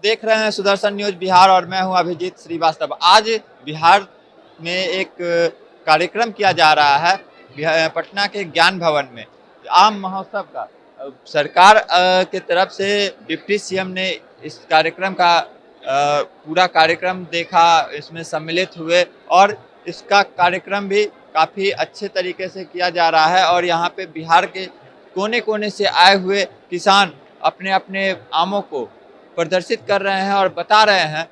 देख रहे हैं सुदर्शन न्यूज बिहार और मैं हूं अभिजीत श्रीवास्तव। आज बिहार में एक कार्यक्रम किया जा रहा है पटना के ज्ञान भवन में, आम महोत्सव का। सरकार के तरफ से डिप्टी सीएम ने इस कार्यक्रम का पूरा कार्यक्रम देखा, इसमें सम्मिलित हुए और इसका कार्यक्रम भी काफ़ी अच्छे तरीके से किया जा रहा है। और यहाँ पे बिहार के कोने कोने से आए हुए किसान अपने अपने आमों को प्रदर्शित कर रहे हैं और बता रहे हैं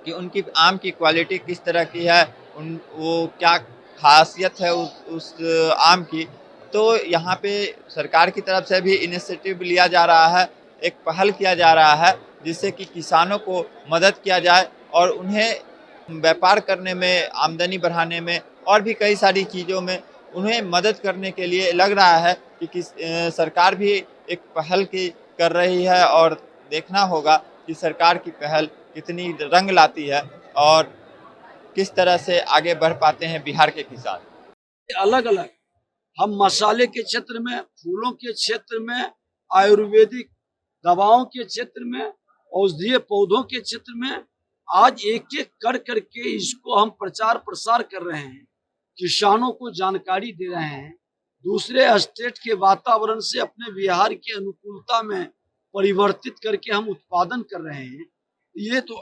कि उनकी आम की क्वालिटी किस तरह की है, वो क्या खासियत है उस आम की। तो यहाँ पे सरकार की तरफ से भी इनिशिएटिव लिया जा रहा है, एक पहल किया जा रहा है जिससे कि किसानों को मदद किया जाए और उन्हें व्यापार करने में, आमदनी बढ़ाने में और भी कई सारी चीज़ों में उन्हें मदद करने के लिए लग रहा है कि सरकार भी एक पहल की कर रही है। और देखना होगा कि सरकार की पहल कितनी रंग लाती है और किस तरह से आगे बढ़ पाते हैं बिहार के किसान। अलग अलग हम मसाले के क्षेत्र में, फूलों के क्षेत्र में, आयुर्वेदिक दवाओं के क्षेत्र में, औषधीय पौधों के क्षेत्र में आज एक एक कर करके इसको हम प्रचार प्रसार कर रहे हैं, किसानों को जानकारी दे रहे हैं। दूसरे स्टेट के वातावरण से अपने बिहार की अनुकूलता में परिवर्तित करके हम उत्पादन कर रहे हैं। ये तो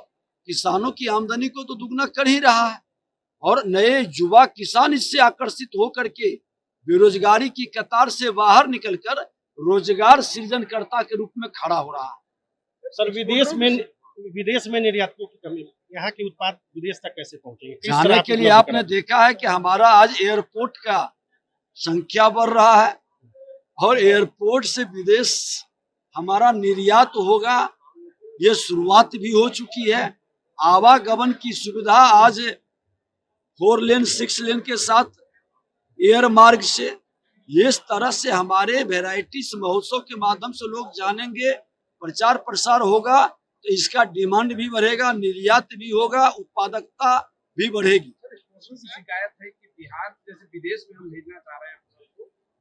किसानों की आमदनी को तो दुगना कर ही रहा है और नए युवा किसान इससे आकर्षित होकर के बेरोजगारी की कतार से बाहर निकलकर रोजगार सृजनकर्ता के रूप में खड़ा हो रहा है। सर, विदेश में निर्यातकों की कमी, यहाँ के उत्पाद विदेश तक कैसे पहुंचेंगे? जाने के लिए आपने देखा है कि हमारा आज एयरपोर्ट का संख्या बढ़ रहा है और एयरपोर्ट से विदेश हमारा निर्यात होगा, ये शुरुआत भी हो चुकी है। आवागमन की सुविधा आज 4 लेन 6 लेन के साथ एयर मार्ग से, इस तरह से हमारे वैरायटीज महोत्सव के माध्यम से लोग जानेंगे, प्रचार प्रसार होगा तो इसका डिमांड भी बढ़ेगा, निर्यात भी होगा, उत्पादकता भी बढ़ेगी। शिकायत है कि बिहार जैसे विदेश में हम भेजना चाह रहे हैं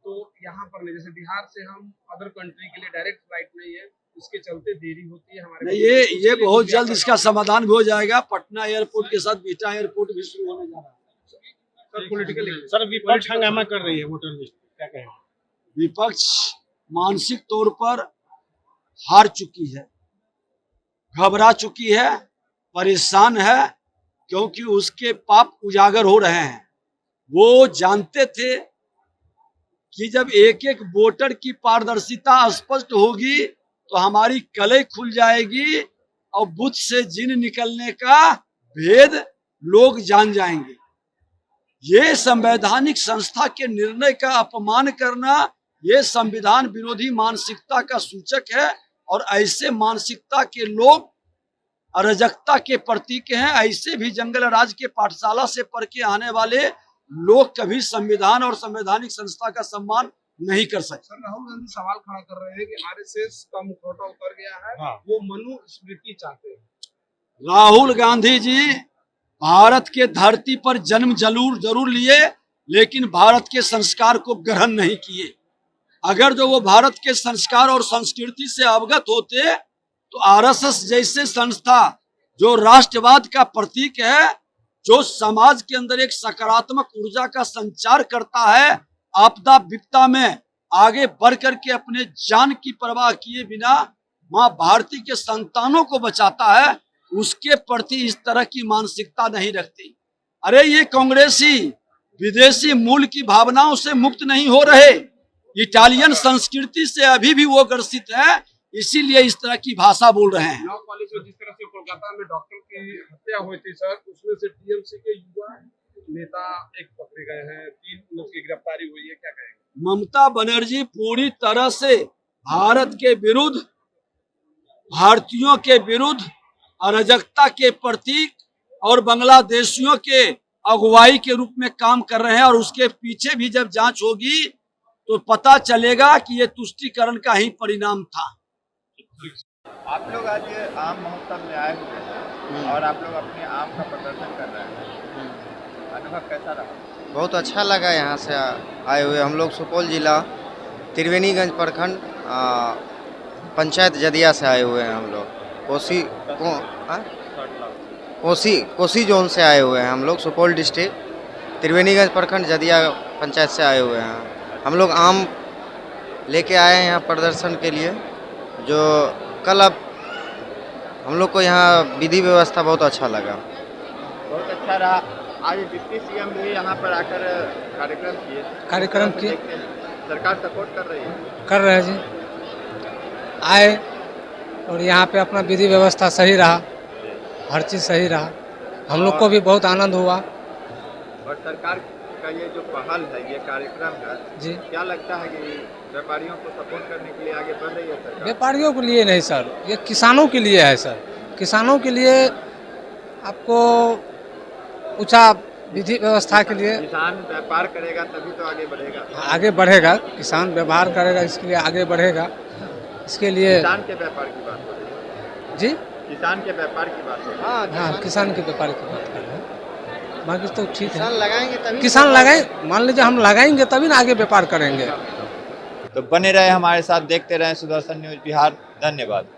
तो यहाँ पर नहीं, जैसे बिहार से हम अदर कंट्री के लिए डायरेक्ट फ्लाइट नहीं है, इसके चलते देरी होती है हमारे। ये बहुत जल्द इसका समाधान भी हो जाएगा। पटना एयरपोर्ट के साथ बिहटा एयरपोर्ट भी शुरू होने जा रहा है। सर, विपक्ष हंगामा कर रही है वोटर लिस्ट, क्या कहें? विपक्ष मानसिक तौर पर हार चुकी है, घबरा चुकी है, परेशान है, क्योंकि उसके पाप उजागर हो रहे हैं। वो जानते थे कि जब एक एक वोटर की पारदर्शिता स्पष्ट होगी तो हमारी कलई खुल जाएगी और बुद्ध से जिन निकलने का भेद लोग जान जाएंगे। ये संवैधानिक संस्था के निर्णय का अपमान करना, ये संविधान विरोधी मानसिकता का सूचक है और ऐसे मानसिकता के लोग अराजकता के प्रतीक हैं। ऐसे भी जंगल राज के पाठशाला से पढ़ के आने वाले लोग कभी संविधान और संवैधानिक संस्था का सम्मान नहीं कर सकते। सर, राहुल गांधी सवाल खड़ा कर रहे हैं कि आरएसएस का मुखौटा उतर गया है। हाँ। वो मनुस्मृति चाहते हैं। राहुल गांधी जी भारत के धरती पर जन्म जरूर लिए, लेकिन भारत के संस्कार को ग्रहण नहीं किए। अगर जो वो भारत के संस्कार और संस्कृति से अवगत होते तो आरएसएस जैसे संस्था जो राष्ट्रवाद का प्रतीक है, जो समाज के अंदर एक सकारात्मक ऊर्जा का संचार करता है, आपदा विपदा में आगे बढ़ करके अपने जान की परवाह किए बिना मां भारती के संतानों को बचाता है, उसके प्रति इस तरह की मानसिकता नहीं रखती। अरे ये कांग्रेसी विदेशी मूल की भावनाओं से मुक्त नहीं हो रहे, इटालियन संस्कृति से अभी भी वो ग्रसित है, इसीलिए इस तरह की भाषा बोल रहे हैं। लॉ कॉलेज में जिस तरह से कोलकाता में डॉक्टर की हत्या हुई थी सर, उसमें से टीएमसी के युवा नेता एक पकड़े गए हैं, 3 लोग की गिरफ्तारी हुई है, क्या कहेंगे? ममता बनर्जी पूरी तरह से भारत के विरुद्ध, भारतीयों के विरुद्ध, अराजकता के प्रतीक और बांग्लादेशियों के अगुवाई के रूप में काम कर रहे हैं और उसके पीछे भी जब जांच होगी तो पता चलेगा कि ये तुष्टीकरण का ही परिणाम था। आप लोग आज आम महोत्सव में आए हुए हैं और आप लोग अपने आम का प्रदर्शन कर रहे हैं, अनुभव कैसा रहा? बहुत अच्छा लगा। यहाँ से आए हुए हम लोग सुपौल जिला त्रिवेणीगंज प्रखंड पंचायत जदिया से आए हुए हैं हम लोग। कोसी कोसी कोसी जोन से आए हुए हैं हम लोग, सुपौल डिस्ट्रिक्ट त्रिवेणीगंज प्रखंड जदिया पंचायत से आए हुए हैं। हम लोग आम लेके आए हैं यहाँ प्रदर्शन के लिए, जो कल अब हम लोग को यहाँ विधि व्यवस्था बहुत अच्छा लगा। बहुत अच्छा रहा। आज डिप्टी सीएम भी यहाँ पर आकर कार्यक्रम किए। सरकार सपोर्ट कर रही है। कर रहे हैं जी, आए और यहाँ पे अपना विधि व्यवस्था सही रहा, हर चीज़ सही रहा, हम लोग को भी बहुत आनंद हुआ। और सरकार का ये जो पहल है, ये कार्यक्रम है जी, क्या लगता है कि व्यापारियों को सपोर्ट करने के लिए आगे बढ़ रही है सरकार? व्यापारियों के लिए नहीं सर, ये किसानों के लिए है सर। किसानों के लिए आपको ऊंचा विधि व्यवस्था के लिए किसान व्यापार करेगा तभी तो आगे बढ़ेगा। आगे बढ़ेगा, किसान व्यवहार करेगा इसके लिए आगे बढ़ेगा। इसके लिए किसान के व्यापार की बात हो रही है जी, किसान के व्यापार की बात हो रही है। हाँ किसान के व्यापार की बात कर रहे हैं, बाकी तो ठीक है। किसान लगाएंगे तभी किसान लगाए, मान लीजिए हम लगाएंगे तभी ना आगे व्यापार करेंगे। तो बने रहे हमारे साथ, देखते रहे सुदर्शन न्यूज बिहार। धन्यवाद।